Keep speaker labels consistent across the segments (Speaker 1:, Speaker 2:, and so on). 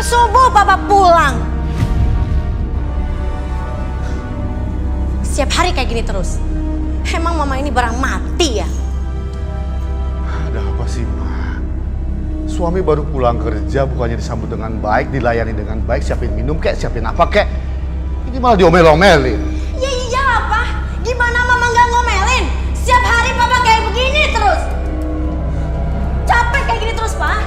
Speaker 1: subuh papa pulang. Setiap hari kayak gini terus. Emang mama ini barang mati ya?
Speaker 2: Ada apa sih, Ma? Suami baru pulang kerja, bukannya disambut dengan baik, dilayani dengan baik, siapin minum kek, siapin apa kek. Ini malah diomel-omelin.
Speaker 1: Ya iyalah, Pak. Gimana mama nggak ngomelin? Setiap hari papa kayak begini terus. Capek kayak gini terus, Pak.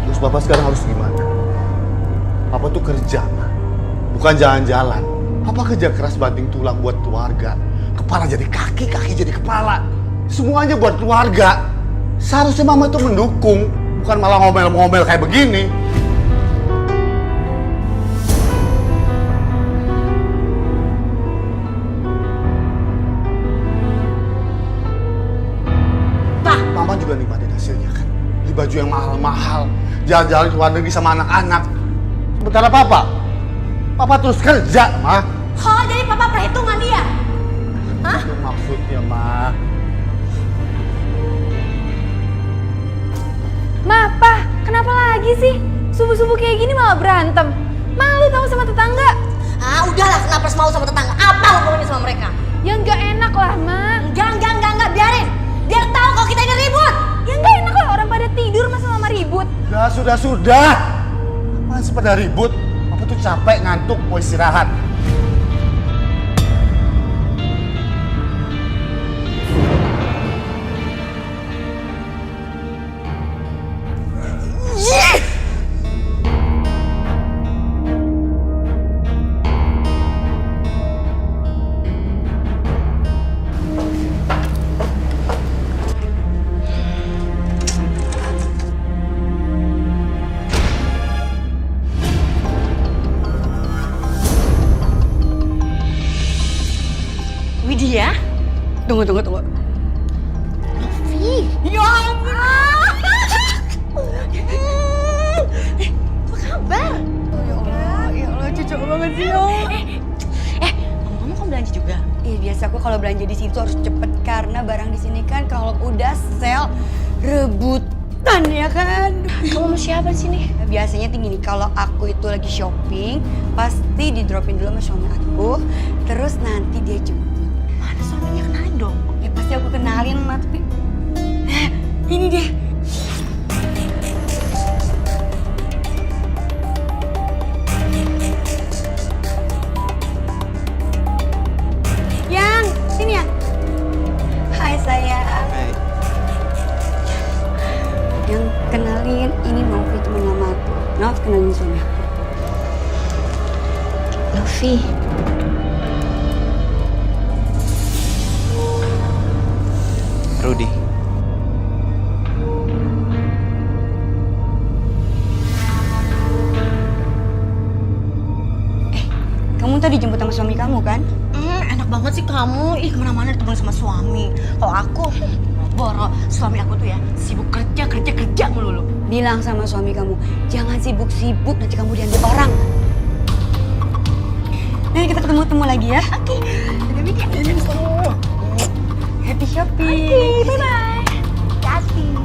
Speaker 2: Terus Bapak sekarang harus gimana? Papa tuh kerja, Ma. Bukan jalan-jalan. Papa kerja keras banting tulang buat keluarga. Kepala jadi kaki, kaki jadi kepala. Semuanya buat keluarga. Seharusnya Mama tuh mendukung, bukan malah ngomel-ngomel kayak begini.
Speaker 1: Pak,
Speaker 2: Mama juga nikmatin hasilnya kan. Di baju yang mahal-mahal, jalan-jalan ke luar negeri sama anak-anak. Sementara Papa terus kerja, Ma.
Speaker 1: oh jadi papa perhitungan dia? Hah?
Speaker 2: Itu maksudnya, Ma.
Speaker 3: Ma, Pa, kenapa lagi sih? Subuh-subuh kayak gini malah berantem. Malu tahu sama tetangga.
Speaker 1: Ah, udahlah, kenapa harus malu sama tetangga? Apa hubungannya sama mereka?
Speaker 3: Ya nggak enak lah, Ma.
Speaker 1: Enggak, biarin. Biar tahu kalau kita ini ribut.
Speaker 3: Ya nggak enak lah orang pada tidur masa Mama ribut.
Speaker 2: Sudah. Apaan sih pada ribut? Papa tuh capek, ngantuk, mau istirahat.
Speaker 1: Widya? Tunggu. Novi. Ya ampun. Apa kabar?
Speaker 3: Ya Allah, cocok banget sih,
Speaker 1: Ngomong-ngomong kamu belanja juga?
Speaker 4: Iya, biasa aku kalau belanja di situ harus cepet karena barang di sini kan kalau udah sale rebutan ya kan.
Speaker 1: Kamu sama siapa di sini?
Speaker 4: Biasanya tinggi nih kalau aku itu lagi shopping pasti di dropin dulu sama suami aku, terus nanti dia jemput.
Speaker 1: Mana suaminya, kenalin dong.
Speaker 4: Ya pasti aku kenalin mah tapi ini deh. Yang sini ya. Hai sayang.
Speaker 5: Hai.
Speaker 4: Yang kenalin ini Novi, teman lama aku. Nov, kenalin suami aku.
Speaker 1: Novi.
Speaker 5: Rudy.
Speaker 4: Kamu tadi dijemput sama suami kamu kan?
Speaker 1: Enak banget sih kamu. Ih, kemana-mana ditemenin sama suami. Kalau aku, boro. Suami aku tuh ya sibuk kerja melulu.
Speaker 4: Bilang sama suami kamu, jangan sibuk-sibuk nanti kamu diambil orang. Nanti kita ketemu lagi ya. Oke. Happy shopping.
Speaker 1: Oke, bye-bye. Kasih.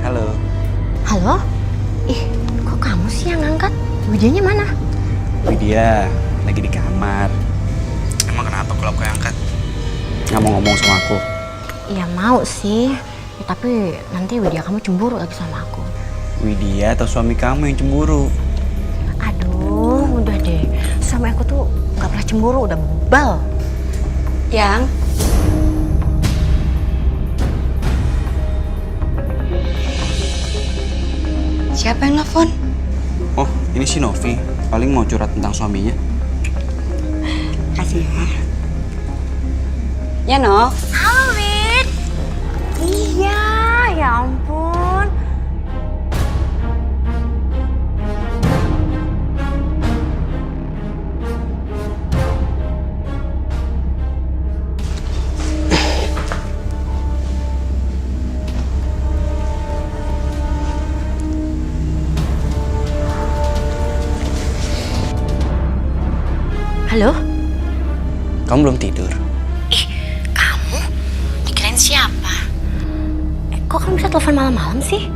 Speaker 5: Halo.
Speaker 1: Halo? Ih, kok kamu sih yang ngangkat? Widyanya mana?
Speaker 5: Widya lagi di kamar. Emang kenapa kalau aku yang angkat? Nggak mau ngomong sama aku?
Speaker 1: Ya mau sih. Ya, tapi nanti Widya kamu cemburu lagi sama aku.
Speaker 5: Widya atau suami kamu yang cemburu?
Speaker 1: Aduh, udah deh. Suami aku tuh gak pernah cemburu, udah bebal.
Speaker 4: Yang siapa yang nelfon?
Speaker 5: Oh, ini si Novi. Paling mau curhat tentang suaminya.
Speaker 4: Kasih ya. Ya Nov.
Speaker 1: Halo, Wid. Iya, ya ampun. Halo?
Speaker 5: Kamu belum tidur?
Speaker 1: Ih, kamu? Dikirain siapa? Kok kamu bisa telepon malam-malam sih?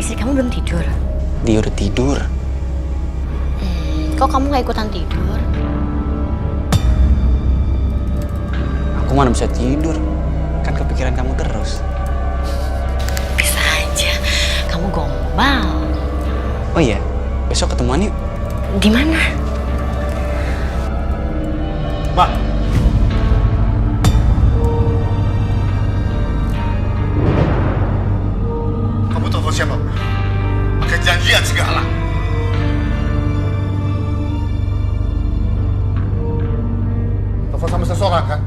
Speaker 1: Istri kamu belum tidur?
Speaker 5: Dia udah tidur.
Speaker 1: Kok kamu gak ikutan tidur?
Speaker 5: Aku mana bisa tidur? Kan kepikiran kamu terus.
Speaker 1: Bisa aja, kamu gombal.
Speaker 5: Oh iya, besok ketemuan yuk.
Speaker 1: Di mana?
Speaker 2: Ma. Kamu telepon siapa? Pakai janjian segala. Telepon sama seseorang kan?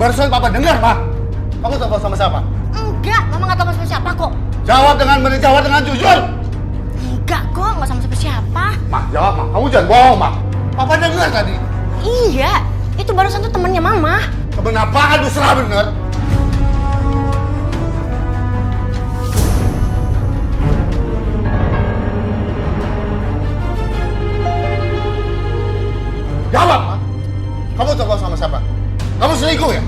Speaker 2: Barusan Papa dengar, Ma. Kamu telepon sama siapa?
Speaker 1: Enggak, Mama gak tahu sama siapa kok.
Speaker 2: Jawab dengan jujur.
Speaker 1: Enggak kok, gak sama siapa.
Speaker 2: Ma, jawab, Ma. Kamu jangan bohong, Ma. Papa dengar tadi.
Speaker 1: Iya, itu barusan tuh temennya Mama.
Speaker 2: Temen apaan lu serah bener? Jawab, Ma. Kamu telepon sama siapa? Kamu selingkuh ya?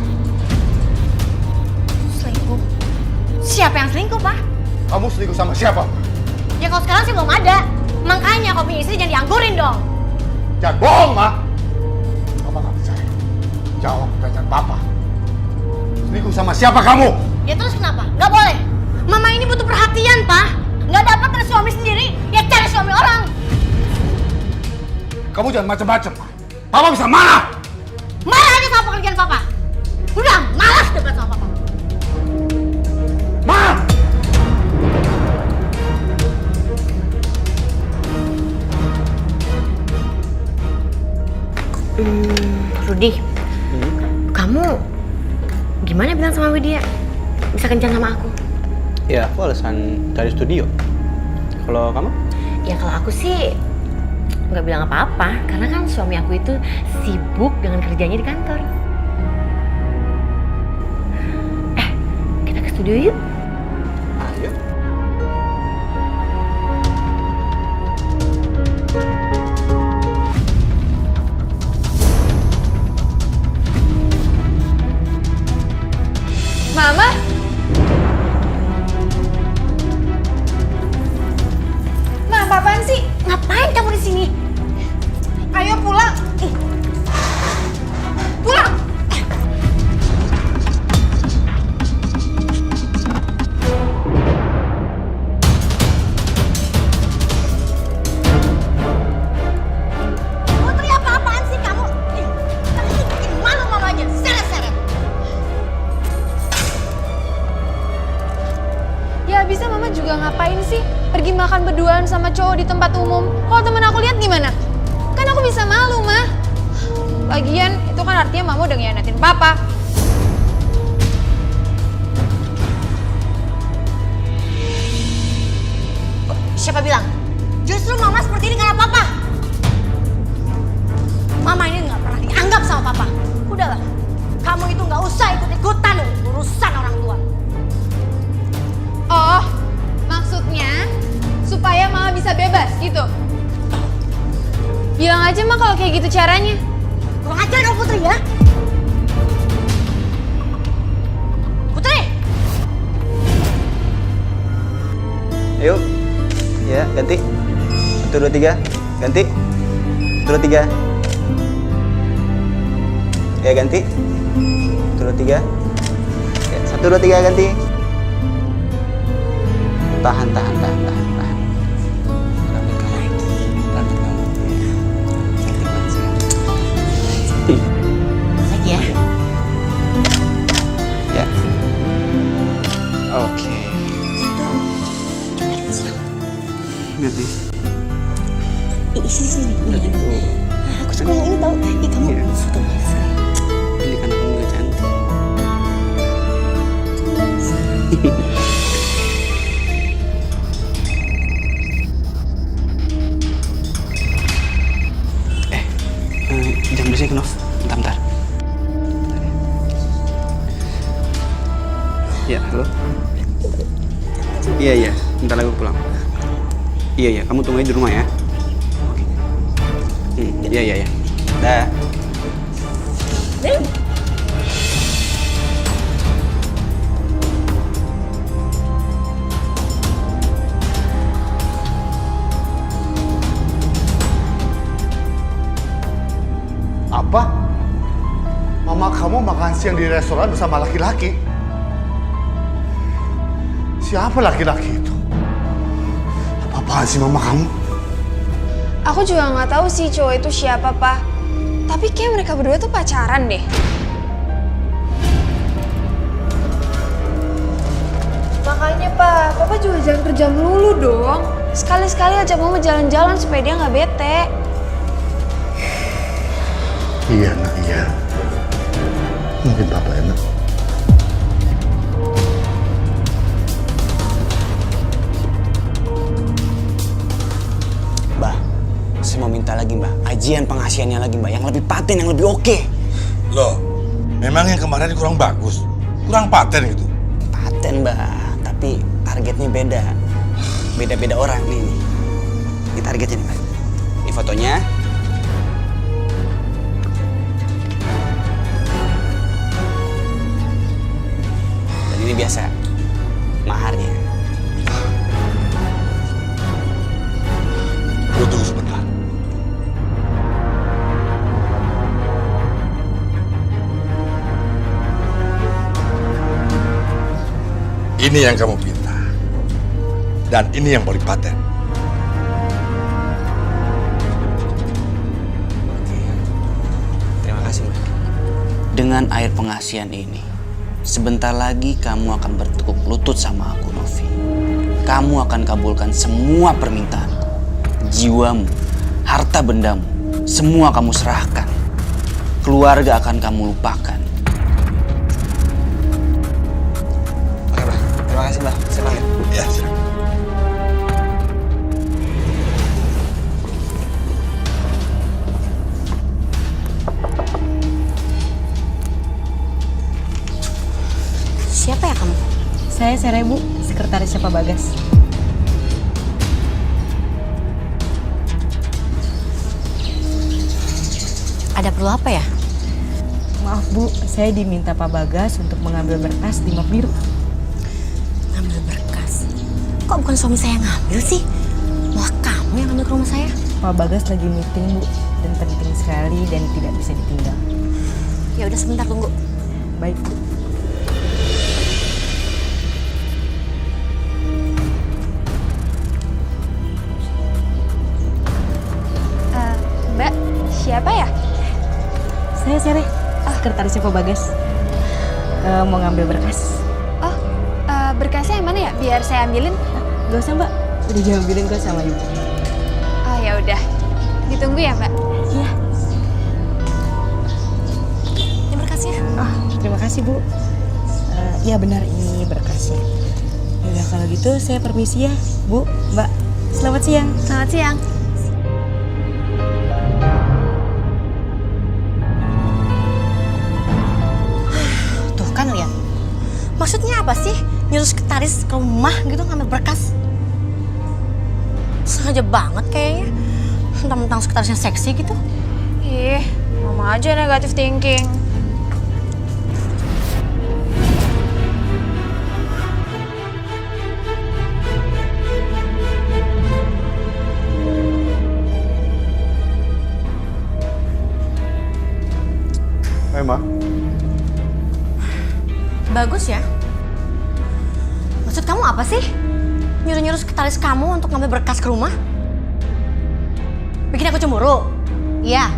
Speaker 1: Selingkuh? Siapa yang selingkuh, Pak?
Speaker 2: Kamu selingkuh sama siapa?
Speaker 1: Ya kalau sekarang sih belum ada. Makanya kalau punya istri jangan dianggurin dong.
Speaker 2: Jangan bohong, Ma. Papa nggak percaya. Jawab pertanyaan Papa. Selingkuh sama siapa kamu?
Speaker 1: Ya terus kenapa? Nggak boleh. Mama ini butuh perhatian, Pak. Nggak dapat dari suami sendiri, ya cari suami orang.
Speaker 2: Kamu jangan macam-macam, Ma. Papa bisa marah.
Speaker 1: Marah aja sama pekerjaan Papa. Udah malas debat sama Papa.
Speaker 2: Ma!
Speaker 1: Rudi, kamu gimana bilang sama Widya? Bisa kencan sama aku?
Speaker 5: Ya, aku alasan dari studio. Kalau kamu?
Speaker 1: Ya kalau aku sih nggak bilang apa-apa, karena kan suami aku itu sibuk dengan kerjanya di kantor. Kita ke studio yuk.
Speaker 5: Ayo.
Speaker 3: Mama? Ma, apaan sih?
Speaker 1: Ngapain kamu di sini?
Speaker 3: Ayo pulang. Pulang!
Speaker 1: Putri apa-apaan sih kamu? Kamu tuh bikin malu mamanya, seret-seret.
Speaker 3: Ya bisa Mama juga ngapain sih? Pergi makan berduaan sama cowok di tempat umum. Kalau temen aku lihat gimana? Kan aku bisa malu, Ma. Lagian itu kan artinya Mama udah ngianatin Papa.
Speaker 1: Siapa bilang? Justru Mama seperti ini karena Papa. Mama ini nggak pernah dianggap sama Papa. Udahlah, kamu itu nggak usah ikut-ikutan urusan orang tua.
Speaker 3: Oh, maksudnya supaya Mama bisa bebas gitu? Bilang aja Ma kalau kayak gitu caranya.
Speaker 1: Kurang ajar kamu Putri ya. Putri!
Speaker 5: Ayo. Ya, ganti. 1, 2, 3. Ganti. 1, 2, 3. Ya, ganti. 1, 2, 3. Ya, 1, 2, 3 ganti. Tahan. Rambut kamu. Rambut kamu. Cantik banget sih.
Speaker 1: Lagi ya.
Speaker 5: Ya. Oke. Ganti.
Speaker 1: Sini.
Speaker 5: Itu.
Speaker 1: Aku suka yang ini tau. Kamu
Speaker 5: Iya.
Speaker 1: suka banget sih.
Speaker 5: Ini karena kamu gak cantik. Jam berisik, Nov. Bentar. Ya, halo. Iya. Bentar lagi aku pulang. Iya. Kamu tunggu aja di rumah ya. Oke. Iya. Dah.
Speaker 1: Nih.
Speaker 2: Apa? Mama kamu makan siang di restoran bersama laki-laki? Siapa laki-laki itu? Apa-apaan sih mama kamu?
Speaker 3: Aku juga nggak tahu sih cowok itu siapa, Pak. Tapi kayak mereka berdua tuh pacaran deh. Makanya, Pak, Papa juga jangan kerja melulu dong. Sekali-sekali ajak Mama jalan-jalan supaya dia nggak bete.
Speaker 2: Iya nak, iya. Mungkin papa enak.
Speaker 5: Mbak, saya mau minta lagi Mbak, ajian pengasihannya lagi Mbak, yang lebih paten, yang lebih oke.
Speaker 6: Loh, memang yang kemarin kurang bagus? Kurang paten gitu?
Speaker 5: Paten Mbak, tapi targetnya beda. Beda-beda orang nih. Ini targetnya nih Mbak. Ini fotonya. Dan ini biasa, maharnya.
Speaker 6: Tunggu sebentar. Ini yang kamu pinta. Dan ini yang paling paten.
Speaker 5: Terima kasih Mbak. Dengan air pengasihan ini, sebentar lagi kamu akan bertekuk lutut sama aku, Novi. Kamu akan kabulkan semua permintaanku. Jiwamu, harta bendamu, semua kamu serahkan. Keluarga akan kamu lupakan. Oke, Mbak. Terima kasih, Mbak. Saya pamit.
Speaker 6: Ya, silakan.
Speaker 1: Siapa ya kamu?
Speaker 4: Saya Sere, Bu, sekretarisnya Pak Bagas.
Speaker 1: Ada perlu apa ya?
Speaker 4: Maaf Bu, saya diminta Pak Bagas untuk mengambil berkas di map biru.
Speaker 1: Ngambil berkas. Kok bukan suami saya yang ngambil sih? Malah kamu yang ngambil ke rumah saya.
Speaker 4: Pak Bagas lagi meeting Bu, dan penting sekali dan tidak bisa ditinggal.
Speaker 1: Ya udah sebentar tunggu.
Speaker 4: Baik Bu.
Speaker 3: Mbak, siapa ya?
Speaker 4: Saya Sere, sekretarisnya Pak Bagas. Mau ngambil berkas.
Speaker 3: Oh, berkasnya yang mana ya? Biar saya ambilin.
Speaker 4: Gak usah Mbak, udah diambilin kok sama Ibu.
Speaker 3: Oh ya udah, ditunggu ya Mbak.
Speaker 4: Iya.
Speaker 1: Ini berkasnya.
Speaker 4: Ah, terima kasih Bu. Ya benar ini berkasnya. Ya kalau gitu saya permisi ya, Bu, Mbak. Selamat siang.
Speaker 1: Selamat siang. Tuh kan lihat. Maksudnya apa sih? Nyuruh sekretaris ke rumah gitu ngambil berkas. Sengaja banget kayaknya. Mentang-mentang sekretarisnya seksi gitu.
Speaker 3: Ih, Mama aja negatif thinking.
Speaker 2: Ma.
Speaker 1: Bagus ya. Maksud kamu apa sih? Nyuruh-nyuruh sekretaris kamu untuk ngambil berkas ke rumah? Bikin aku cemburu? Iya.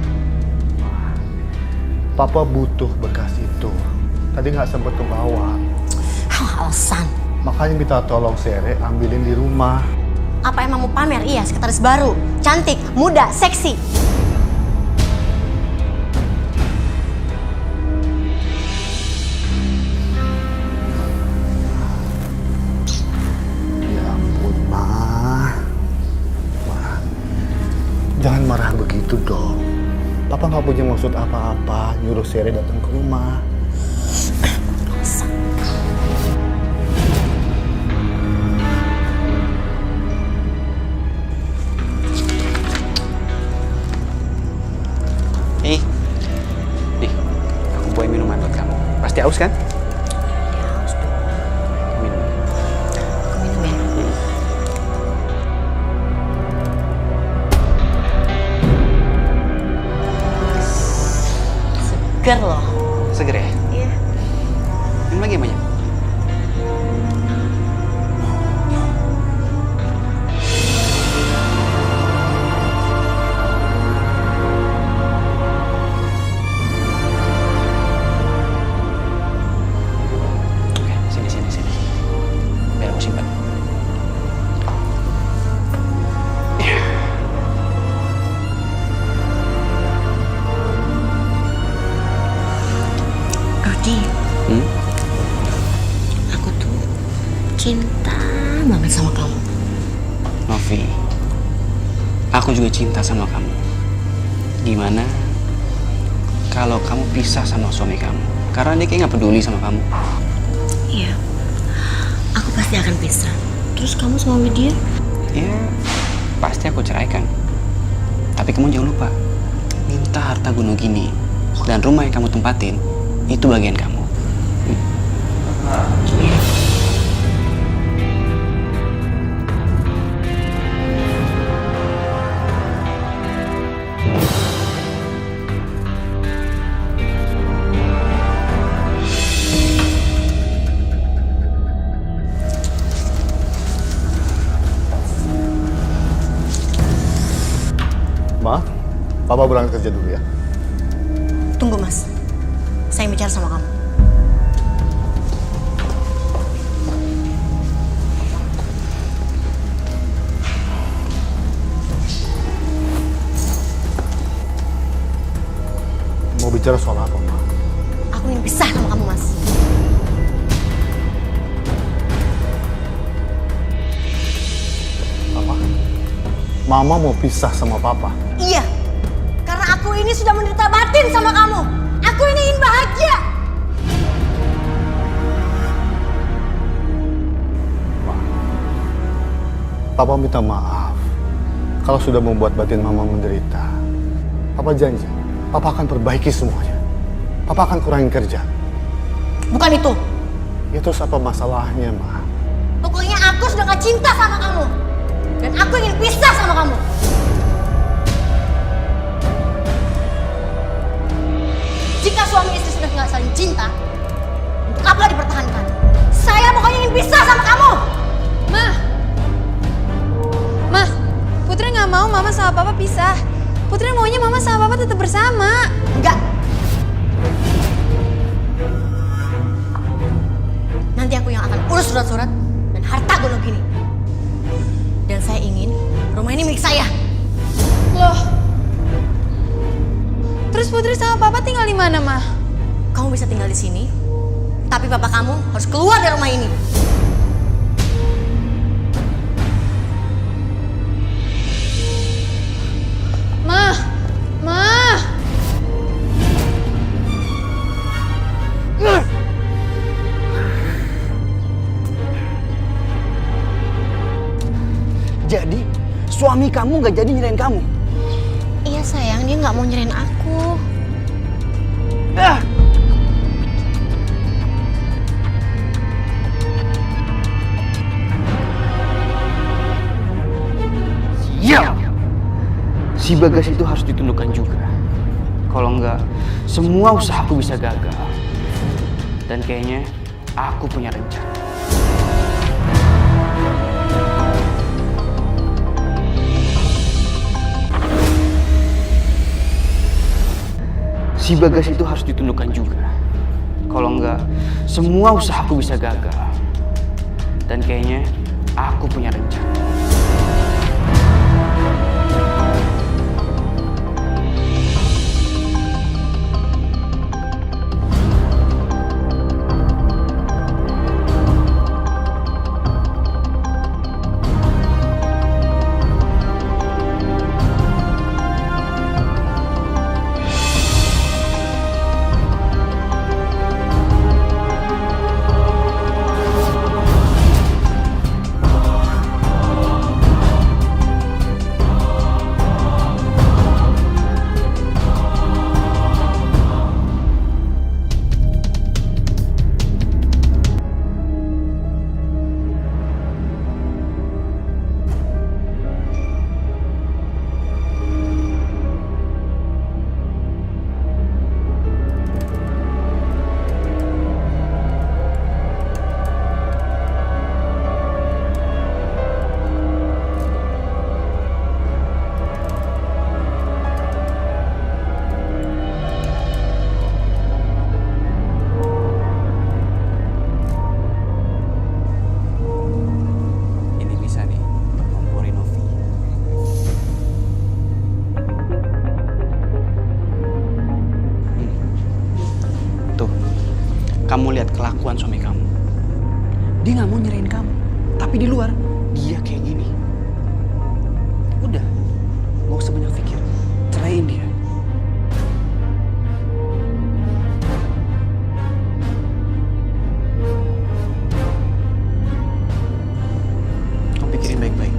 Speaker 2: Papa butuh berkas itu. Tadi nggak sempet ke bawah.
Speaker 1: Alasan.
Speaker 2: Makanya minta tolong Sere ambilin di rumah.
Speaker 1: Apa emang mau pamer? Iya, sekretaris baru. Cantik, muda, seksi.
Speaker 2: Ya ampun, Ma. Jangan marah begitu dong. Papa nggak punya maksud apa-apa nyuruh Sere datang ke rumah.
Speaker 1: segar loh.
Speaker 5: Seger ya?
Speaker 1: Iya.
Speaker 5: Minum lagi yang banyak. Oke, sini. Biar aku simpan.
Speaker 4: Rodi,
Speaker 5: Hmm?
Speaker 4: aku tuh cinta banget sama kamu.
Speaker 5: Novi, aku juga cinta sama kamu. Gimana kalau kamu pisah sama suami kamu? Karena dia kayak gak peduli sama kamu.
Speaker 4: Iya, aku pasti akan pisah. Terus kamu sama dia?
Speaker 5: Ya, pasti aku ceraikan. Tapi kamu jangan lupa, minta harta gunung gini dan rumah yang kamu tempatin, itu bagian kamu.
Speaker 2: Ma, Papa berangkat kerja dulu ya.
Speaker 1: Tunggu Mas, saya bicara sama kamu.
Speaker 2: Mau bicara soal apa, Ma?
Speaker 1: Aku ingin pisah sama kamu Mas.
Speaker 2: Apa? Mama mau pisah sama Papa?
Speaker 1: Iya, karena aku ini sudah menderita batin sama kamu. Aku ini ingin bahagia.
Speaker 2: Papa minta maaf kalau sudah membuat batin Mama menderita. Papa janji, Papa akan perbaiki semuanya. Papa akan kurangin kerja.
Speaker 1: Bukan itu.
Speaker 2: Ya terus apa masalahnya, Ma?
Speaker 1: Pokoknya aku sudah gak cinta sama kamu. Dan aku ingin pisah sama kamu. Jika suami istri sudah gak saling cinta, untuk apa dipertahankan? Saya pokoknya ingin pisah sama kamu.
Speaker 3: Mah, Putri nggak mau Mama sama Papa pisah. Putri maunya Mama sama Papa tetap bersama.
Speaker 1: Enggak. Nanti aku yang akan urus surat-surat dan harta gunung gini. Dan saya ingin rumah ini milik saya.
Speaker 3: Loh, terus Putri sama Papa tinggal di mana, Mah?
Speaker 1: Kamu bisa tinggal di sini, tapi papa kamu harus keluar dari rumah ini.
Speaker 3: Mah.
Speaker 5: Jadi, suami kamu gak jadi nyerahin kamu?
Speaker 1: Iya sayang, dia nggak mau nyerahin aku.
Speaker 5: Siap! Si Bagas itu harus ditundukkan juga. Kalau enggak, semua usahaku bisa gagal. Dan kayaknya aku punya rencana. Si Bagas itu harus ditundukkan juga. Kalau enggak, semua usahaku bisa gagal. Dan kayaknya aku punya rencana.
Speaker 4: nyerahin kamu. Tapi di luar,
Speaker 5: Dia kayak gini. Udah, gak usah banyak pikir. Ceraiin dia. Kamu pikirin baik-baik.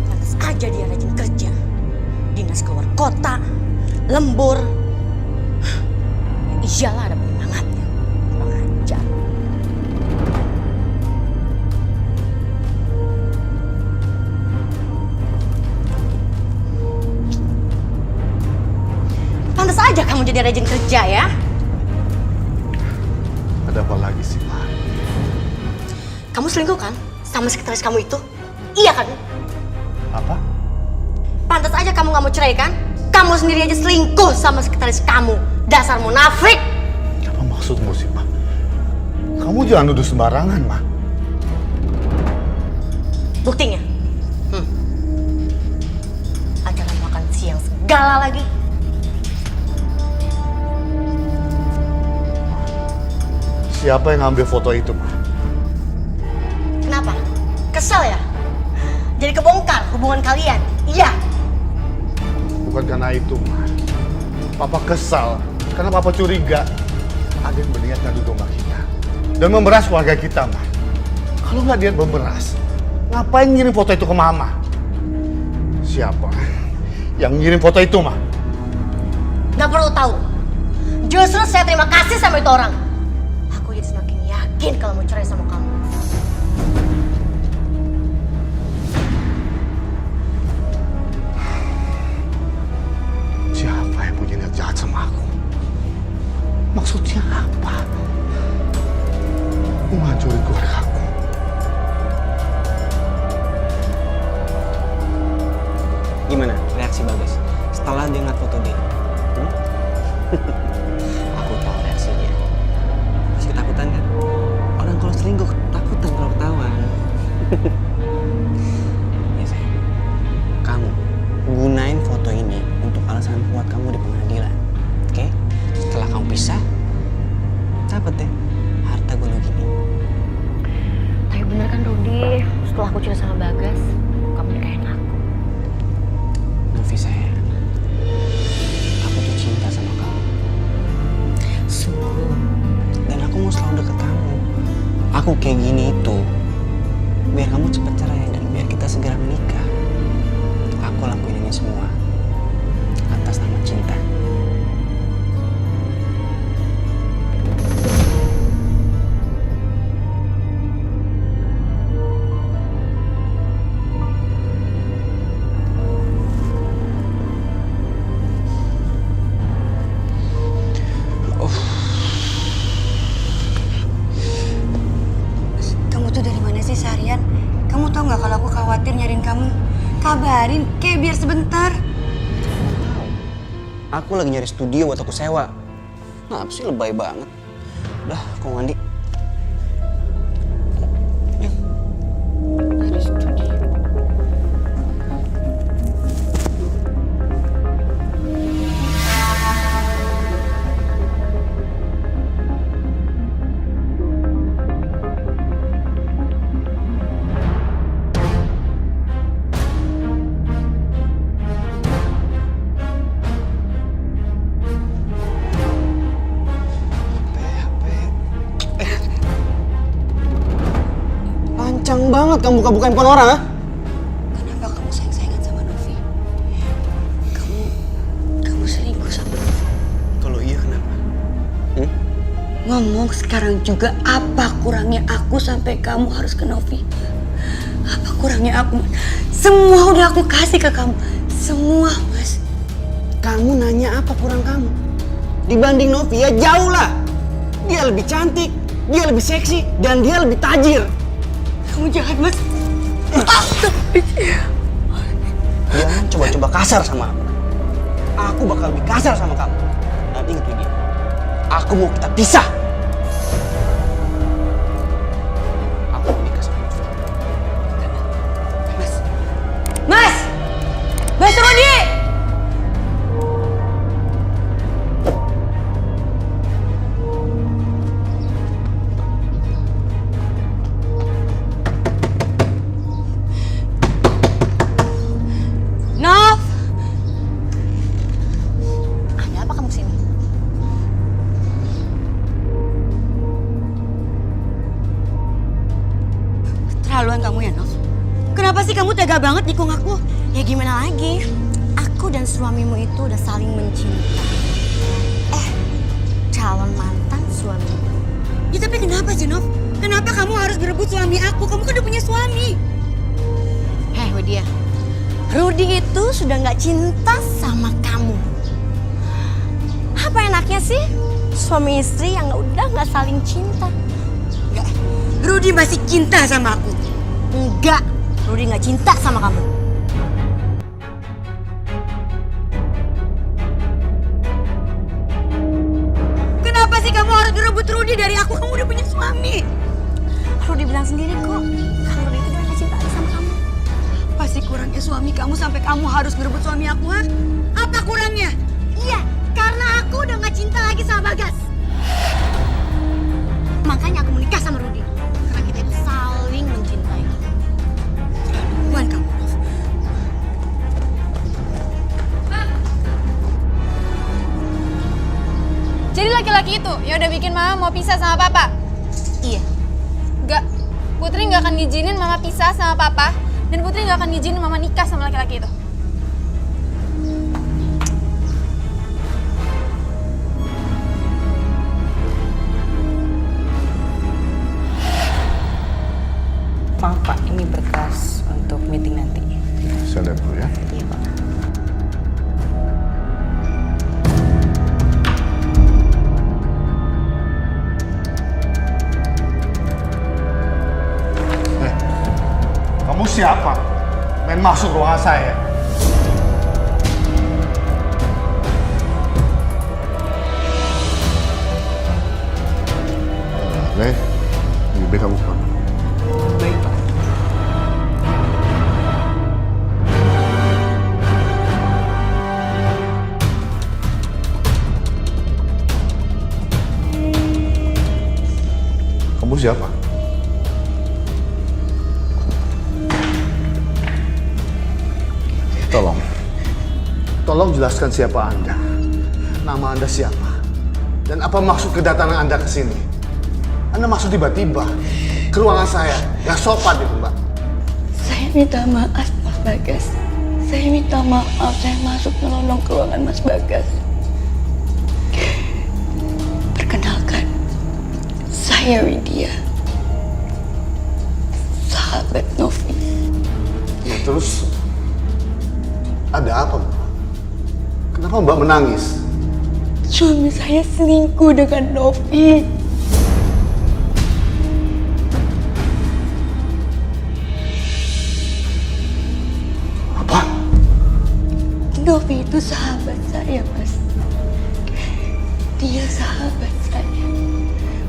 Speaker 1: Pantas aja dia rajin kerja. Dinas keluar kota, lembur. Ya iyalah ada penyemangatnya. Kurang ajar. Pantas aja kamu jadi rajin kerja ya.
Speaker 2: Ada apa lagi sih, Ma?
Speaker 1: Kamu selingkuh kan sama sekretaris kamu itu? Iya kan?
Speaker 2: Apa?
Speaker 1: Pantas aja kamu gak mau cerai kan? Kamu sendiri aja selingkuh sama sekretaris kamu. Dasar munafik.
Speaker 2: Apa maksudmu sih, Ma? Kamu jangan nuduh sembarangan, Ma.
Speaker 1: Buktinya? Acara makan siang segala lagi.
Speaker 2: Siapa yang ngambil foto itu, Ma?
Speaker 1: Kenapa? Kesel ya? Jadi kebongkar hubungan kalian? Iya.
Speaker 2: Bukan karena itu, Ma. Papa kesal karena Papa curiga ada yang berniat ngadu domba kita dan memeras keluarga kita, Ma. Kalau nggak dia memeras, ngapain ngirim foto itu ke Mama? Siapa yang ngirim foto itu, Ma?
Speaker 1: Gak perlu tahu. Justru saya terima kasih sama itu orang. Aku jadi semakin yakin kalau mau cerai sama kamu.
Speaker 2: Siapa yang punya niat jahat sama aku? Maksudnya apa? Mau ngancurin keluarga aku.
Speaker 5: Gimana reaksi Bagas setelah dia ngeliat foto dia? Aku tahu reaksinya. Masih ketakutan kan? Orang kalau selingkuh ketakutan kalau ketahuan. Ya sayang, kamu gunain foto ini untuk alasan kuat kamu di pengadilan. Oke? Setelah kamu pisah, dapat deh harta gunung gini.
Speaker 1: Tapi bener kan Rudi, setelah aku cerita sama Bagas, kamu nikahin aku.
Speaker 5: Novi sayang, aku tuh cinta sama kamu.
Speaker 1: Sungguh.
Speaker 5: Dan aku mau selalu deket kamu. Aku kayak gini itu biar kamu cepat cerai dan biar kita segera menikah. Aku lakuin ini semua atas nama cinta.
Speaker 4: kamu tuh dari mana sih seharian? Kamu tau nggak kalau aku khawatir nyariin kamu? Kabarin, kayak biar sebentar.
Speaker 5: Aku lagi nyari studio buat aku sewa. Nah, apa sih lebay banget. Udah, aku mandi. Nyari studio. Lancang banget kamu buka-buka handphone orang, ha?
Speaker 4: Kenapa kamu sayang-sayangan sama Novi? Kamu selingkuh sama Novi?
Speaker 5: Kalau iya kenapa?
Speaker 4: Ngomong sekarang juga, apa kurangnya aku sampai kamu harus ke Novi? Apa kurangnya aku? Semua udah aku kasih ke kamu. Semua, Mas.
Speaker 5: Kamu nanya apa kurang kamu? Dibanding Novi ya jauh lah. Dia lebih cantik, dia lebih seksi, dan dia lebih tajir.
Speaker 4: Kamu jahat, Mas.
Speaker 5: Jangan coba-coba kasar sama aku. Aku bakal lebih kasar sama kamu. Nanti ingat lagi. Aku mau kita pisah. Aku mau nikah sama Novi.
Speaker 4: Mas. Mas! Mas Rudi! tega banget nikung aku.
Speaker 1: Ya gimana lagi? Aku dan suamimu itu udah saling mencintai. Calon mantan suami.
Speaker 4: Ya tapi kenapa sih, Nov? Kenapa kamu harus berebut suami aku? Kamu kan udah punya suami.
Speaker 1: Hei Widya, Rudy itu sudah nggak cinta sama kamu. Apa enaknya sih suami istri yang udah nggak saling cinta?
Speaker 4: Enggak, Rudy masih cinta sama aku.
Speaker 1: Enggak, Rudy nggak cinta sama kamu.
Speaker 4: Kenapa sih kamu harus berebut Rudy dari aku? Kamu udah punya suami.
Speaker 1: Rudy bilang sendiri kok, kalau Rudy itu udah nggak cinta lagi sama kamu.
Speaker 4: Pasti kurangnya suami kamu sampai kamu harus berebut suami aku, ha? Apa kurangnya?
Speaker 1: Iya, karena aku udah nggak cinta lagi sama Bagas. Makanya aku menikah sama Rudy. Karena kita itu saling mencintai.
Speaker 4: Bukan kamu, Nov.
Speaker 3: Jadi laki-laki itu ya udah bikin mama mau pisah sama papa.
Speaker 1: Iya.
Speaker 3: Enggak, Putri nggak akan ngizinin mama pisah sama papa. Dan Putri nggak akan ngizinin mama nikah sama laki-laki itu.
Speaker 7: Maaf Pak, ini berkas untuk meeting nanti.
Speaker 2: Saya lihat dulu ya.
Speaker 7: Iya Pak.
Speaker 2: Kamu siapa? Main masuk ruangan saya. Le, lebih baik kamu pulang.
Speaker 7: Baik Pak.
Speaker 2: Kamu siapa? Tolong jelaskan siapa Anda. Nama Anda siapa? Dan apa maksud kedatangan Anda ke sini? Anda masuk tiba-tiba ke ruangan saya. Nggak sopan itu, Mbak.
Speaker 4: Saya minta maaf, Mas Bagas. Saya minta maaf, saya masuk nyelonong ke ruangan Mas Bagas. Perkenalkan, saya Widya. Sahabat Novi.
Speaker 2: Ya, terus ada apa, Mbak? Kenapa Mbak menangis?
Speaker 4: Suami saya selingkuh dengan Novi.
Speaker 2: Apa?
Speaker 4: Novi itu sahabat saya, Mas. Dia sahabat saya.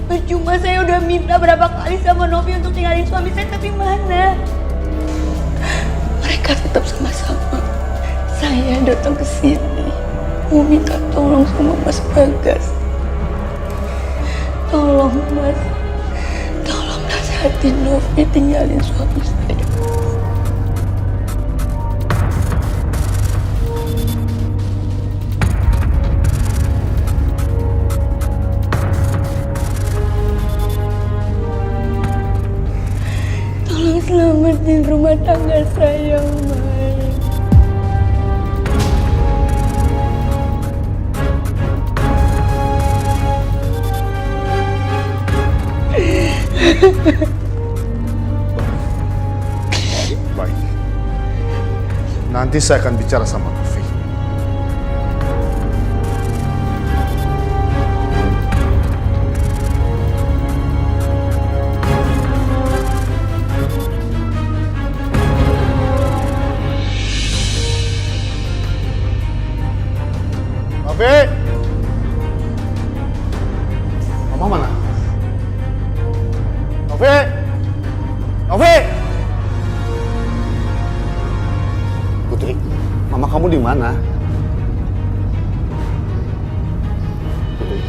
Speaker 4: Percuma saya udah minta berapa kali sama Novi untuk tinggalin suami saya, tapi mana? Mereka tetap sama-sama. Saya datang ke sini mau minta tolong sama Mas Bagas. Tolong Mas, tolong nasihatin Novi tinggalin suami saya. Tolong selamatin rumah tangga saya, Mas.
Speaker 2: Baik. Nanti saya akan bicara sama Novi. Novi! Mama mana? Novi! Novi! Putri, mama kamu di mana? Putri,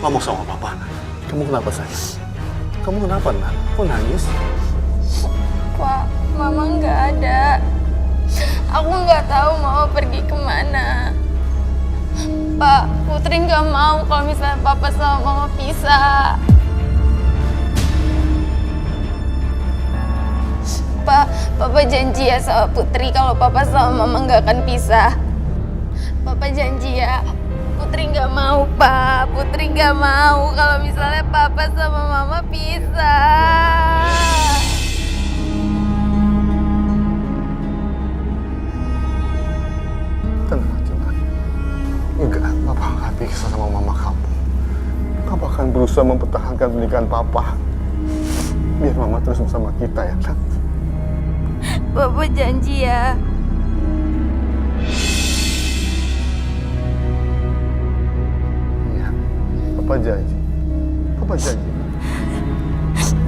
Speaker 2: ngomong sama papa. Kamu kenapa, sayang? Kamu kenapa, Nak? Kok nangis?
Speaker 3: Pak, mama nggak ada. Aku nggak tahu mama pergi kemana. Pak, Putri nggak mau kalau misalnya papa sama mama pisah. Pak. Papa janji ya sama Putri kalau Papa sama Mama nggak akan pisah. Papa janji ya. Putri nggak mau, Pak. Putri nggak mau kalau misalnya Papa sama Mama pisah.
Speaker 2: Tenang aja, Nak. Enggak, Papa akan pisah sama mama kamu. Papa akan berusaha mempertahankan pernikahan Papa. Biar mama terus bersama kita ya, Nak.
Speaker 3: Papa janji ya.
Speaker 2: Iya, Papa janji. Papa janji.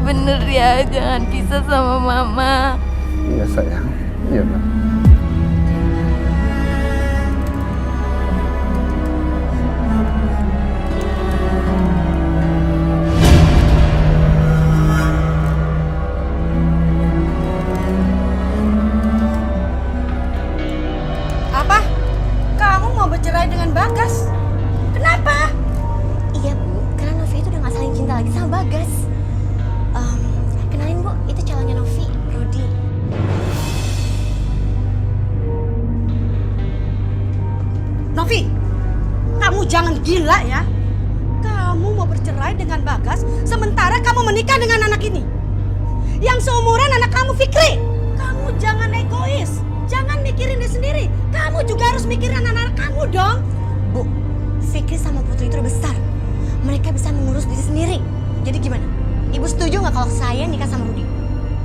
Speaker 3: Bener ya, jangan pisah sama Mama.
Speaker 2: Iya, sayang. Iya, Nak.
Speaker 4: Apa? Kamu mau bercerai dengan Bagas? Kenapa?
Speaker 1: Iya Bu, karena Novi itu udah gak saling cinta lagi sama Bagas. Kenalin Bu, itu calonnya Novi, Rudy.
Speaker 4: Novi, kamu jangan gila ya. Kamu mau bercerai dengan Bagas, sementara kamu menikah dengan anak ini. Yang seumuran anak kamu, Fikri. Kamu jangan egois. Jangan mikirin diri sendiri. Kamu juga harus mikirin anak-anak kamu dong.
Speaker 1: Bu, Fikri sama Putri itu udah besar. Mereka bisa mengurus diri sendiri. Jadi gimana? Ibu setuju nggak kalau saya nikah sama Rudy?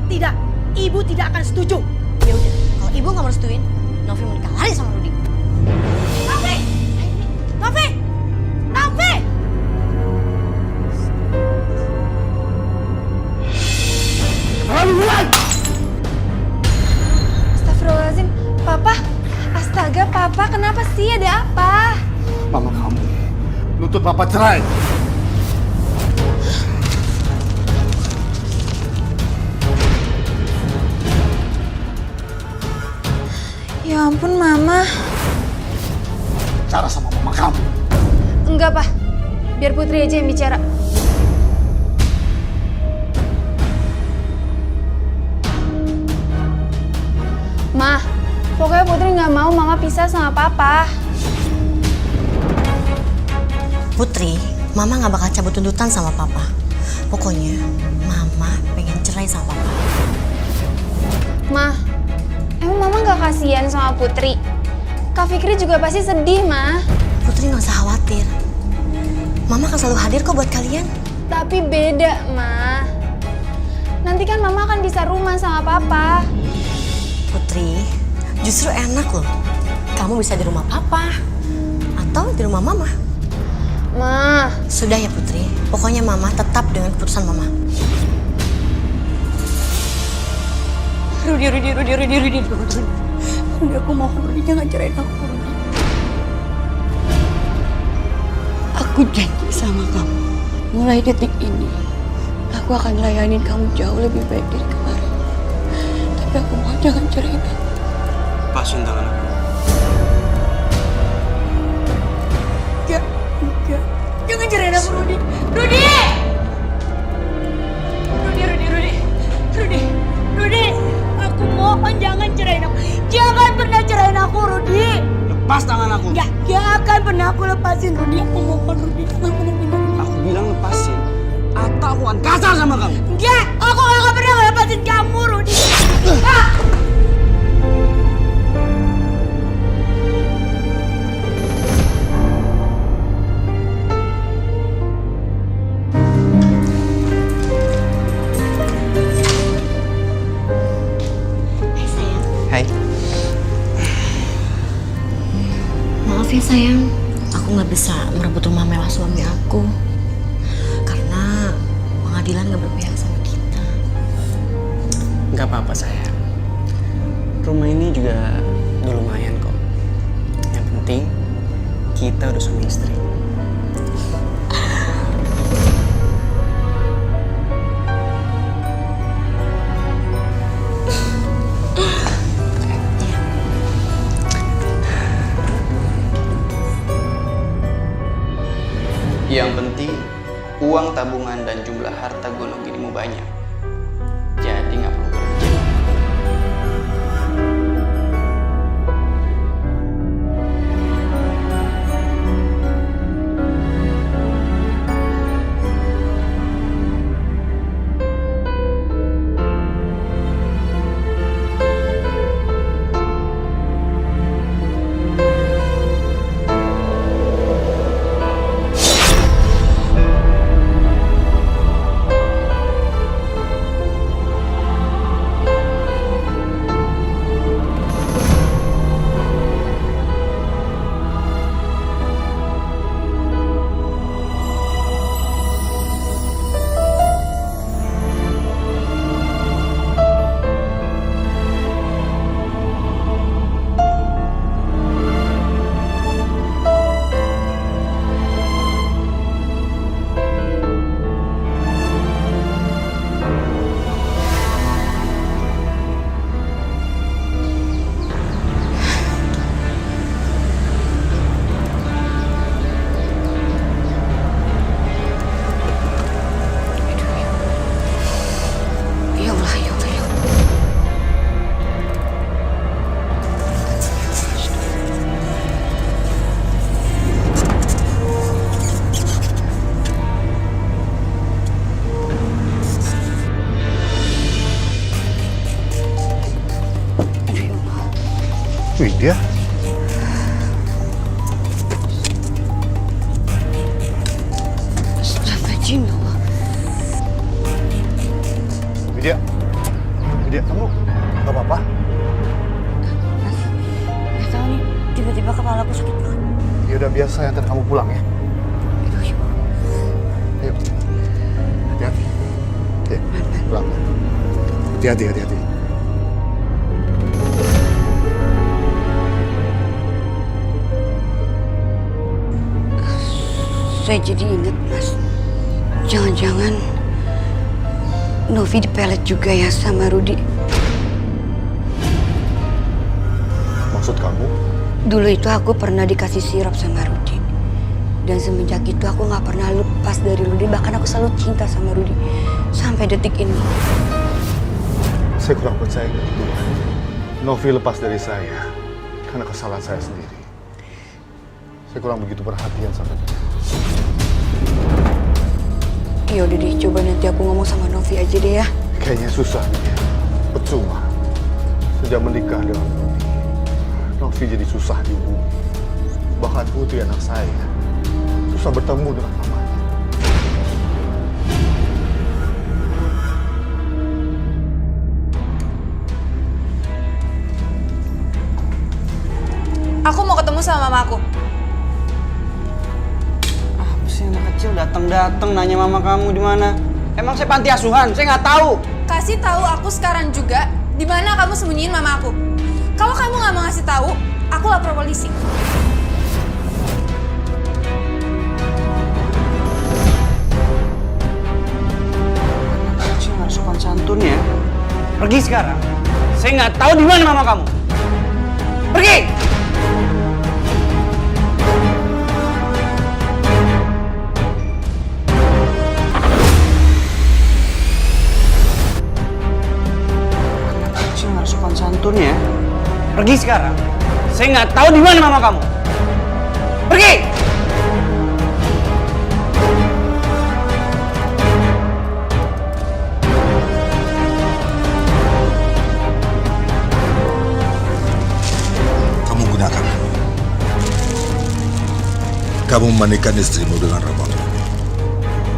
Speaker 4: Tidak, ibu tidak akan setuju.
Speaker 1: Ya udah, kalau ibu nggak mau restuin, Novi mau nikah lari sama Rudy.
Speaker 4: Novi! Novi! Novi!
Speaker 3: Astagfirullahaladzim, Papa. Astaga, Papa, kenapa sih? Ada apa?
Speaker 2: Mama kamu nuntut Papa cerai.
Speaker 3: Ya ampun, Mama.
Speaker 2: Cara sama mama kamu.
Speaker 3: Enggak, Pak. Biar Putri aja yang bicara. Ma, pokoknya Putri nggak mau Mama pisah sama Papa.
Speaker 1: Putri, Mama nggak bakal cabut tuntutan sama Papa. Pokoknya, Mama pengen cerai sama Papa.
Speaker 3: Ma, emang Mama nggak kasihan sama Putri? Kak Fikri juga pasti sedih, Ma.
Speaker 1: Putri nggak usah khawatir. Mama akan selalu hadir kok buat kalian.
Speaker 3: Tapi beda, Ma. Nanti kan Mama akan bisa rumah sama Papa.
Speaker 1: Putri, justru enak loh. Kamu bisa di rumah Papa atau di rumah Mama.
Speaker 3: Ma,
Speaker 1: Sudah ya Putri, pokoknya Mama tetap dengan keputusan Mama.
Speaker 4: Rudy, aku mohon Rudy jangan cerain aku, Rudy. Aku janji sama kamu, mulai detik ini, aku akan layanin kamu jauh lebih baik dari kemarin. Tapi aku mohon jangan cerain aku.
Speaker 5: Lepasin tangan aku.
Speaker 4: Enggak. Jangan cerain aku, Rudy. Rudy, aku mohon jangan cerain aku. Jangan pernah cerain aku, Rudy.
Speaker 5: Lepas tangan aku.
Speaker 4: Gak akan pernah aku lepasin, Rudy. Aku mohon, Rudy. Jangan pernah tinggalin aku.
Speaker 5: Aku bilang lepasin. Atau aku akan kasar sama kamu.
Speaker 4: Enggak, aku gak akan pernah lepasin kamu, Rudy.
Speaker 1: Hai sayang.
Speaker 5: Hai.
Speaker 1: Maaf ya sayang, aku nggak bisa merebut rumah mewah suami aku. Karena pengadilan nggak berpihak sama kita.
Speaker 5: Nggak apa-apa sayang. Rumah ini juga udah lumayan kok. Yang penting kita udah suami istri. Yang penting uang tabungan dan jumlah harta gonogirimu banyak. Jadi nggak perlu kerja.
Speaker 2: kamu nggak apa-apa?
Speaker 1: Mas, nggak tahu nih, tiba-tiba kepala aku sakit banget.
Speaker 2: Ya udah biar saya antar kamu pulang ya. Ayo, hati-hati. Ya, pulang. Hati-hati.
Speaker 1: Saya jadi ingat, Mas. Jangan-jangan Novi dipelet juga ya sama Rudi.
Speaker 2: Maksud kamu?
Speaker 1: Dulu itu aku pernah dikasih sirup sama Rudi. Dan semenjak itu aku gak pernah lepas dari Rudi. Bahkan aku selalu cinta sama Rudi. Sampai detik ini.
Speaker 2: Saya kurang percaya gitu. Novi lepas dari saya karena kesalahan saya sendiri. Saya kurang begitu perhatian sama dia.
Speaker 1: Ya udah deh, coba nanti aku ngomong sama Novi aja deh ya.
Speaker 2: Kayaknya susah nih. Percuma. Sejak menikah dengan Rudi, Novi jadi susah dihubungi. Bahkan Putri anak saya susah bertemu dengan mamanya.
Speaker 3: Aku mau ketemu sama mamaku.
Speaker 5: Apa sih anak kecil datang nanya mama kamu di mana? Emang saya panti asuhan, saya nggak tahu.
Speaker 3: Kasih tahu aku sekarang juga di mana kamu sembunyiin mama aku. Kalau kamu nggak mau ngasih tahu, aku lapor polisi.
Speaker 5: Anak kecil nggak sopan santun ya. Pergi sekarang. Saya nggak tahu di mana mama kamu. Pergi! Sopan santun ya. Pergi sekarang. Saya nggak tahu di mana mama kamu. Pergi!
Speaker 6: Kamu gunakan. Kamu menikah istrimu dengan Ramono.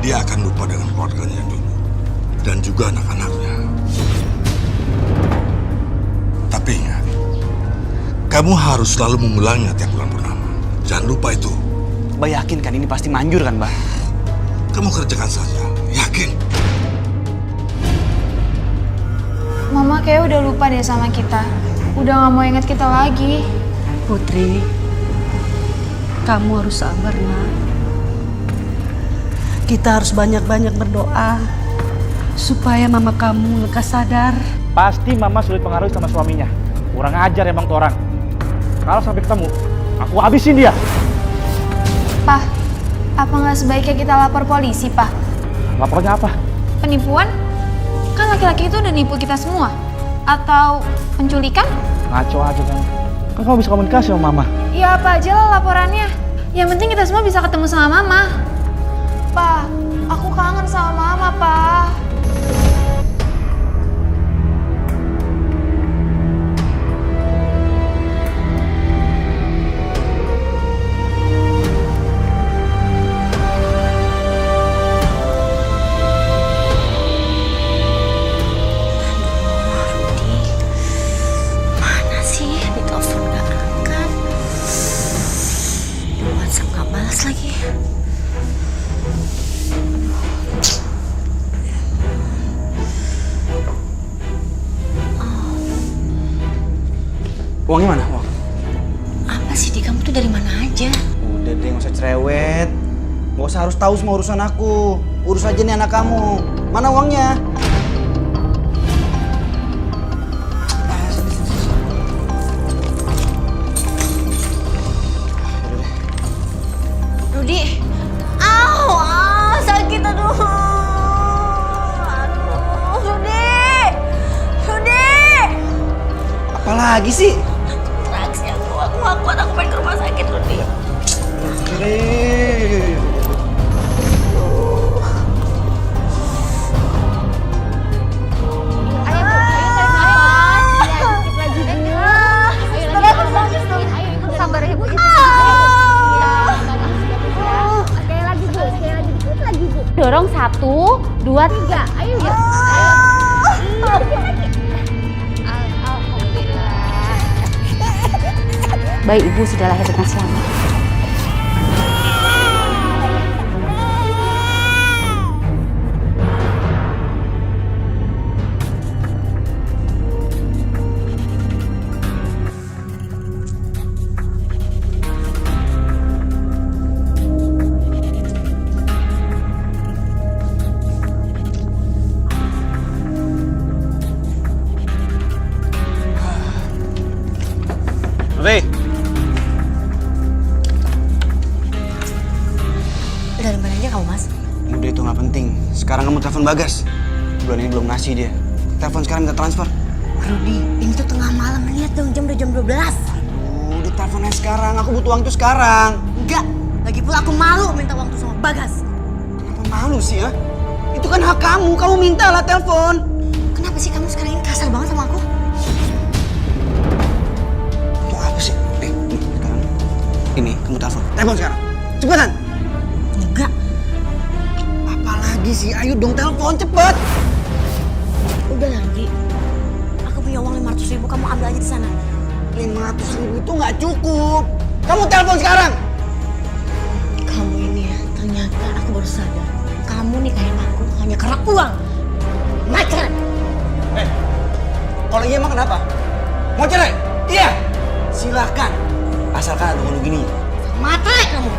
Speaker 6: Dia akan lupa dengan keluarganya dulu. Dan juga anak-anaknya. Tapi ingat, kamu harus selalu mengulanginya tiap bulan purnama. Jangan lupa itu.
Speaker 5: Mbak yakin kan ini pasti manjur kan, Mbak?
Speaker 6: Kamu kerjakan saja, yakin.
Speaker 3: Mama kayak udah lupa deh sama kita. Udah gak mau ingat kita lagi.
Speaker 4: Putri, kamu harus sabar, nak. Kita harus banyak-banyak berdoa supaya mama kamu lekas sadar.
Speaker 8: Pasti mama sulit pengaruh sama suaminya. Kurang ajar emang tuh orang. Kalau sampai ketemu, aku habisin dia.
Speaker 3: Pak, apa nggak sebaiknya kita lapor polisi, Pak?
Speaker 8: Lapornya apa?
Speaker 3: Penipuan? Kan laki-laki itu udah nipu kita semua. Atau penculikan?
Speaker 8: Ngaco aja kan. Kan kamu bisa komunikasi sama mama.
Speaker 3: Ya apa aja lah laporannya. Yang penting kita semua bisa ketemu sama mama. Pak, aku kangen sama mama, Pak.
Speaker 5: Uangnya mana? Uang?
Speaker 1: Apa sih, Di? Kamu tuh dari mana aja?
Speaker 5: Udah deh, nggak usah cerewet. Nggak usah harus tahu semua urusan aku. Urus aja nih anak kamu. Mana uangnya?
Speaker 1: Rudi. Sakit aduh. Aduh, Rudi.
Speaker 5: Apa lagi sih?
Speaker 1: Reaksi aku gak kuat, aku pengen ke rumah sakit, Rudi.
Speaker 9: Dorong 1, 2, 3. Ayo ya. Ayo. bayi ibu sudah lahir dengan selamat.
Speaker 5: Novi,
Speaker 1: Dari mana aja kamu, Mas?
Speaker 5: udah itu nggak penting. Sekarang kamu telepon Bagas. Bulan ini belum ngasih dia. Telepon sekarang minta transfer.
Speaker 1: Rudi, ini tuh tengah malam. Lihat dong, udah jam 12.
Speaker 5: Udah teleponnya sekarang. Aku butuh uang itu sekarang.
Speaker 1: Enggak, lagi pula aku malu minta uang tuh sama Bagas.
Speaker 5: Kenapa malu sih ya? Itu kan hak kamu. Kamu mintalah telepon.
Speaker 1: Kenapa sih kamu sekarang ini kasar banget sama aku?
Speaker 5: Itu apa sih? Nih, sekarang. Ini, kamu telepon. Telepon sekarang. Cepetan.
Speaker 1: Enggak.
Speaker 5: Apalagi sih? Ayo dong telepon, cepet.
Speaker 1: Udah lah, Rudi. Aku punya uang 500.000, kamu ambil aja di sana.
Speaker 5: 500.000 itu nggak cukup. Kamu telepon sekarang.
Speaker 1: Kamu ini ya, ternyata aku baru sadar. Kamu nikahin aku hanya karena uang. Macam.
Speaker 5: Kalau iya emang kenapa? Mau cerai? Iya. Silakan. Asalkan ada uang gini.
Speaker 1: Matre kamu.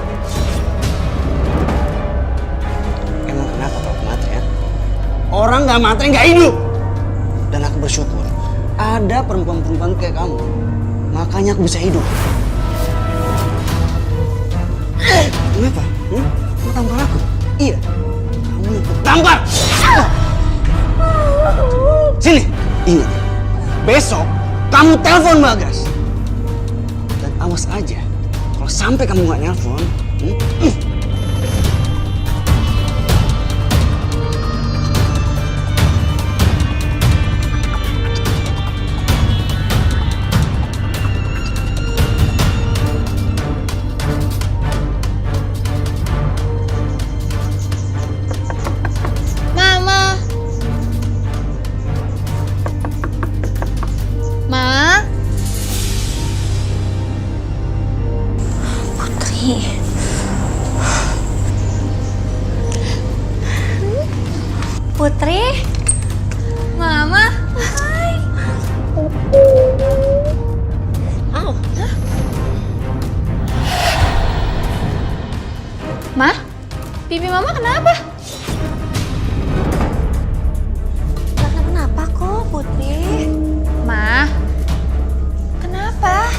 Speaker 5: Emang kenapa kalau matre ya? Orang nggak matre nggak hidup. Dan aku bersyukur ada perempuan-perempuan kayak kamu. Makanya aku bisa hidup. Kenapa? Kamu tampar aku? Iya. Kamu ikut tampar. Sini. Ingat. Besok kamu telepon Bagas. Dan awas aja. Kalau sampai kamu nggak nelpon,
Speaker 3: Mama. Ma.
Speaker 1: Putri. Putri.
Speaker 3: Mama. Hai.
Speaker 1: Oh,
Speaker 3: Ma? Pipi Mama kenapa?
Speaker 1: gak kenapa-napa kok, Putri.
Speaker 3: Ma. Kenapa?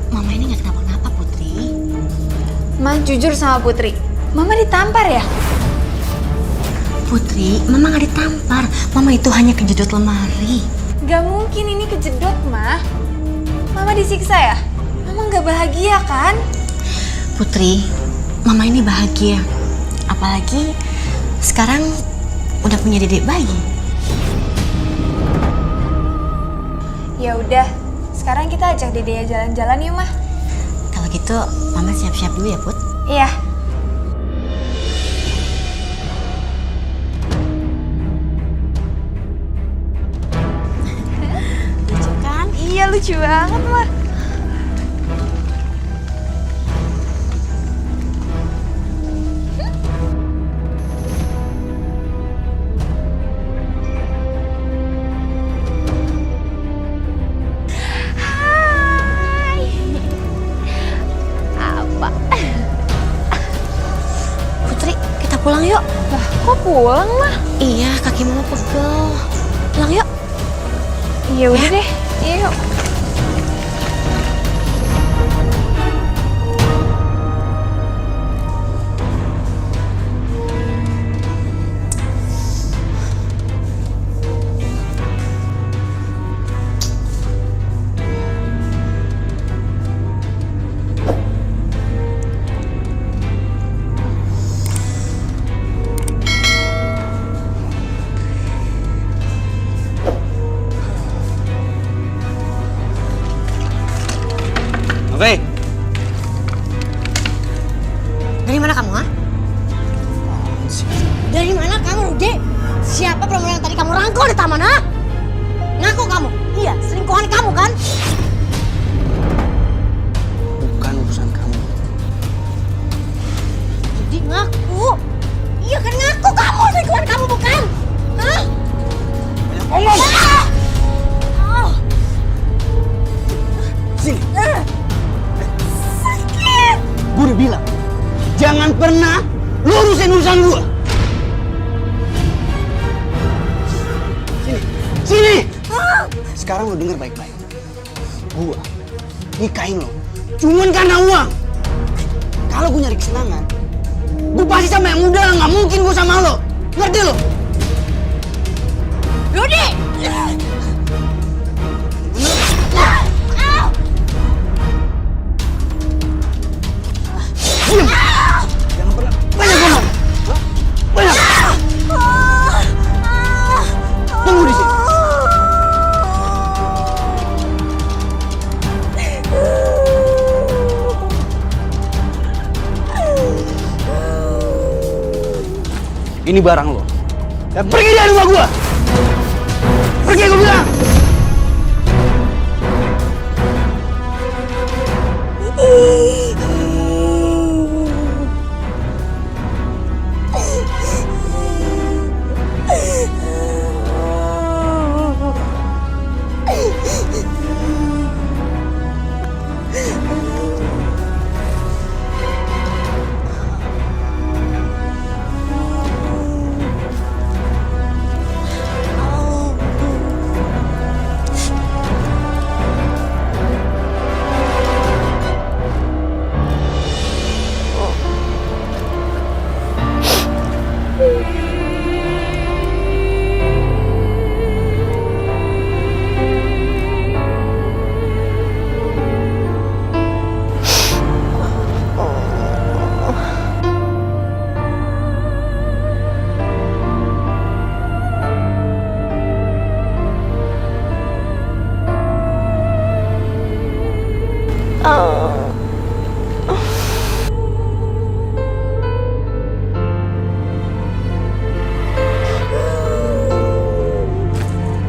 Speaker 1: Mama ini gak kenapa-napa, Putri.
Speaker 3: Ma jujur sama Putri. Mama ditampar ya?
Speaker 1: Putri, Mama gak ditampar. Mama itu hanya kejedot lemari.
Speaker 3: Gak mungkin ini kejedot, Ma. Mama disiksa ya? Mama gak bahagia kan?
Speaker 1: Putri, Mama ini bahagia. Apalagi sekarang udah punya dedek bayi.
Speaker 3: Ya udah, sekarang kita ajak Dede jalan-jalan yuk, Ma.
Speaker 1: Kalau gitu, Mama siap-siap dulu ya, Put.
Speaker 3: Iya.
Speaker 1: Lucu kan?
Speaker 3: Iya, lucu banget, Ma. Hai. Apa?
Speaker 1: Putri, kita pulang yuk.
Speaker 3: Lah, kok pulang, Ma?
Speaker 1: Iya, kaki Mama pegel. Pulang yuk.
Speaker 3: Iya udah deh, yuk.
Speaker 5: Novi.
Speaker 1: Dari mana kamu, ha? Dari mana kamu, Rudi? Siapa perempuan yang tadi kamu rangkul di taman, ha? Ngaku kamu? Iya, selingkuhan kamu kan? Ngaku? Iya kan ngaku kamu selingkuhan kamu bukan? Hah?
Speaker 5: Ngomong!
Speaker 1: Oh,
Speaker 5: Sini,
Speaker 1: sakit.
Speaker 5: gue udah bilang, jangan pernah lurusin urusan gue. Sini! Sekarang lo denger baik-baik. Gue nikahin lo cuman karena uang. Kalau gue nyari kesenangan, gue pasti sama yang muda, nggak mungkin gue sama lo. Ngerti lo?
Speaker 1: Rudi!
Speaker 5: Diam! Jangan pernah banyak ngomong. Hah? Banyak! Tunggu di sini. Ini barang lo. Dan pergi dari rumah gua. Pergi gua bilang.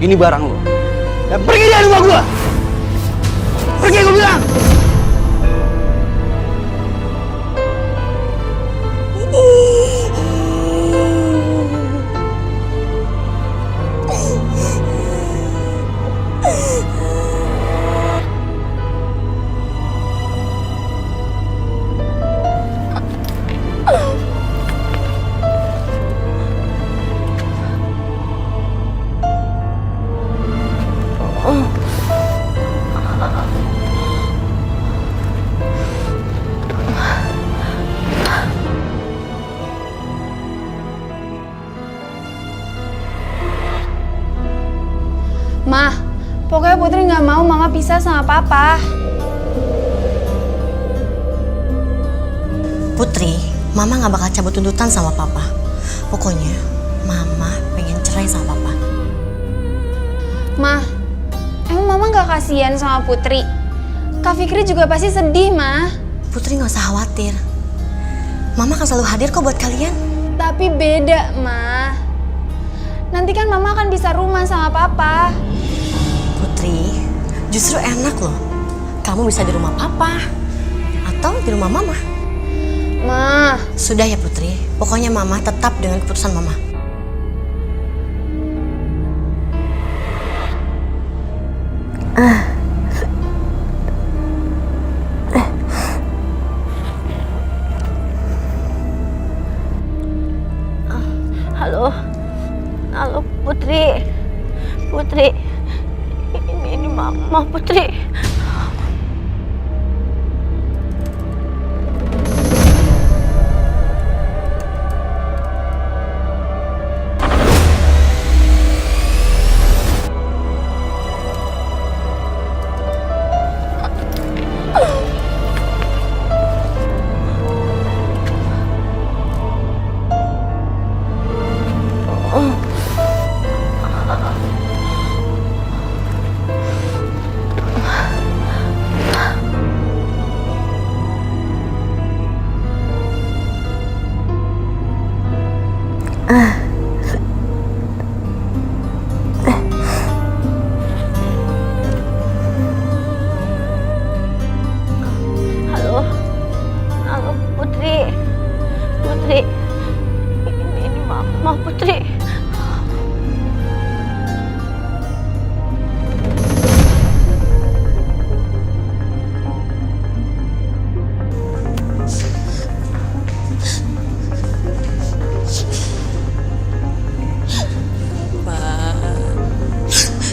Speaker 5: Ini barang lo. Dan pergi dari rumah gua. Pergi gua bilang.
Speaker 3: Ma, pokoknya Putri nggak mau Mama pisah sama Papa.
Speaker 1: Putri, Mama nggak bakal cabut tuntutan sama Papa. Pokoknya, Mama pengen cerai sama Papa.
Speaker 3: Ma, emang Mama nggak kasihan sama Putri? Kak Fikri juga pasti sedih, Ma.
Speaker 1: Putri nggak usah khawatir. Mama akan selalu hadir kok buat kalian.
Speaker 3: Tapi beda, Ma. Nanti kan Mama akan bisa rumah sama Papa.
Speaker 1: Putri, justru enak loh. Kamu bisa di rumah Papa atau di rumah Mama.
Speaker 3: Ma,
Speaker 1: Sudah ya Putri, pokoknya Mama tetap dengan keputusan Mama.
Speaker 10: Halo Putri, Putri, ini Mama Putri. Putri. Ini Mama, Putri.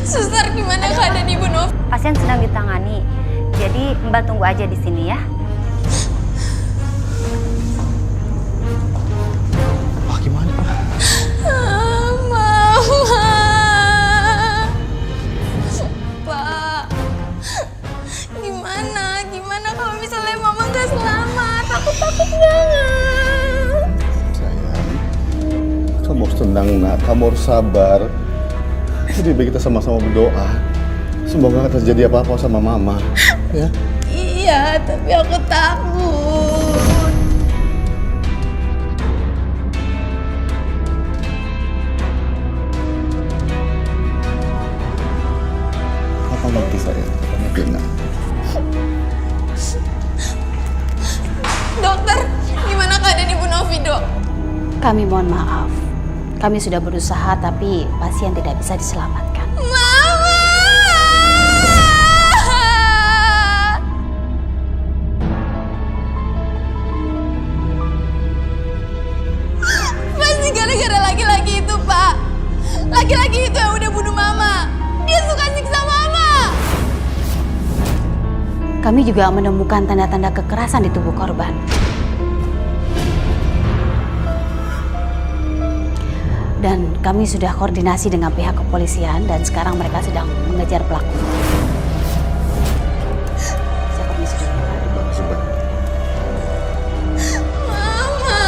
Speaker 3: Suster, gimana keadaan Ibu Novi?
Speaker 9: Pasien sedang ditangani. Jadi Mbak tunggu aja di sini ya.
Speaker 2: Wah, gimana, Pak?
Speaker 3: Mama. Pak. Gimana kalau misalnya Mama nggak selamat? Aku takut banget.
Speaker 2: Sayang, kamu harus tenang, nak. Kamu harus sabar. Lebih baik kita sama-sama berdoa. Semoga nggak terjadi apa-apa sama Mama. Ya.
Speaker 3: Iya, tapi aku takut.
Speaker 2: Papa ngerti, sayang. Papa ngerti, nak.
Speaker 3: Dokter, gimana keadaan Ibu Novi, Dok?
Speaker 9: Kami mohon maaf. Kami sudah berusaha tapi pasien tidak bisa diselamatkan.
Speaker 3: Mama! Pasti gara-gara laki-laki itu, Pak. Laki-laki itu yang udah bunuh Mama. Dia suka siksa Mama.
Speaker 9: Kami juga menemukan tanda-tanda kekerasan di tubuh korban. Dan kami sudah koordinasi dengan pihak kepolisian dan sekarang mereka sedang mengejar pelaku. Saya permisi dulu.
Speaker 2: Makasih banyak.
Speaker 3: Mama.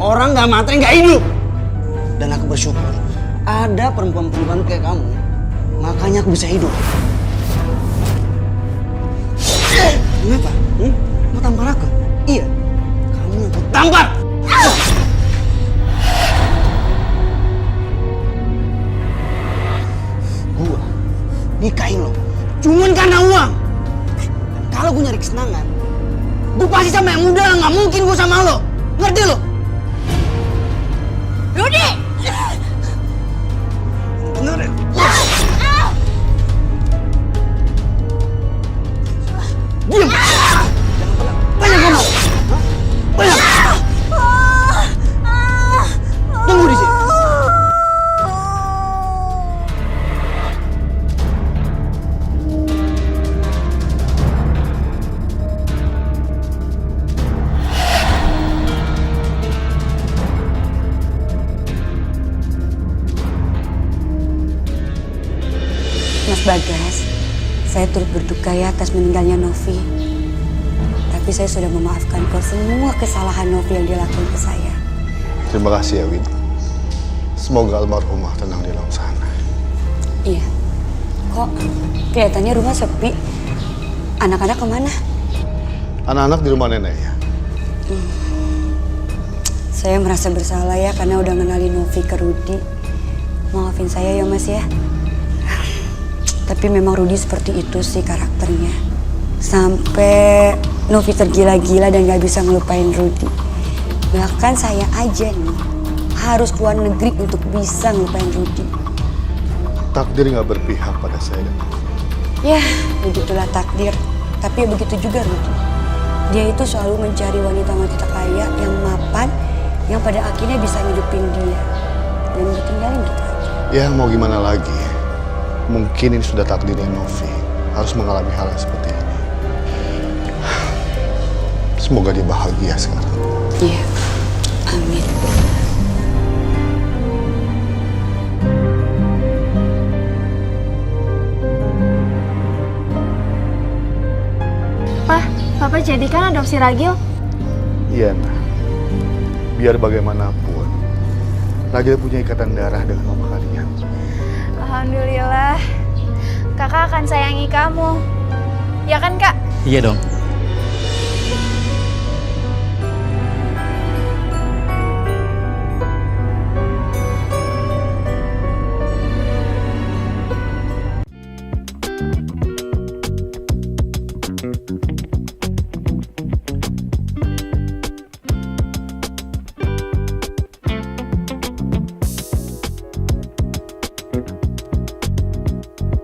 Speaker 5: Orang nggak mati nggak hidup. Dan aku bersyukur ada perempuan-perempuan kayak kamu, makanya aku bisa hidup. Kenapa? Mau tampar aku? Iya, kamu yang aku tampar. Gua nikahin lo cuman karena uang. Kalau gue nyari kesenangan, gue pasti sama yang muda. Nggak mungkin gue sama lo. Ngerti lo?
Speaker 3: Rudi!
Speaker 5: Bener ya? Diam! Banyak ngomong! Banyak! Tunggu di sini!
Speaker 7: Mas Bagas, saya turut berduka ya atas meninggalnya Novi. Tapi saya sudah memaafkan kok semua kesalahan Novi yang dilakukan ke saya.
Speaker 2: Terima kasih ya, Win. Semoga almarhumah tenang di alam sana.
Speaker 7: Iya. Kok kelihatannya rumah sepi? Anak-anak kemana?
Speaker 2: Anak-anak di rumah nenek ya.
Speaker 7: Saya merasa bersalah ya karena udah ngenalin Novi ke Rudi. Maafin saya ya Mas ya. Tapi memang Rudi seperti itu sih karakternya. Sampai Novi tergila-gila dan gak bisa ngelupain Rudi. Bahkan saya aja nih harus keluar negeri untuk bisa ngelupain Rudi.
Speaker 2: Takdir nggak berpihak pada saya dan Novi.
Speaker 7: Ya, begitulah takdir. Tapi ya begitu juga Rudi. Dia itu selalu mencari wanita-wanita kaya yang mapan, yang pada akhirnya bisa ngidupin dia. Dan ditinggalin gitu aja.
Speaker 2: Ya mau gimana lagi? Mungkin ini sudah takdirnya Novi harus mengalami hal yang seperti ini. Semoga dia bahagia sekarang.
Speaker 7: Iya, amin.
Speaker 3: Pak, Papa jadikan adopsi Ragil?
Speaker 2: Iya, nah. Biar bagaimanapun, Ragil punya ikatan darah dengan mama kalian.
Speaker 3: Alhamdulillah. Kakak akan sayangi kamu. Ya kan, Kak?
Speaker 8: Iya dong.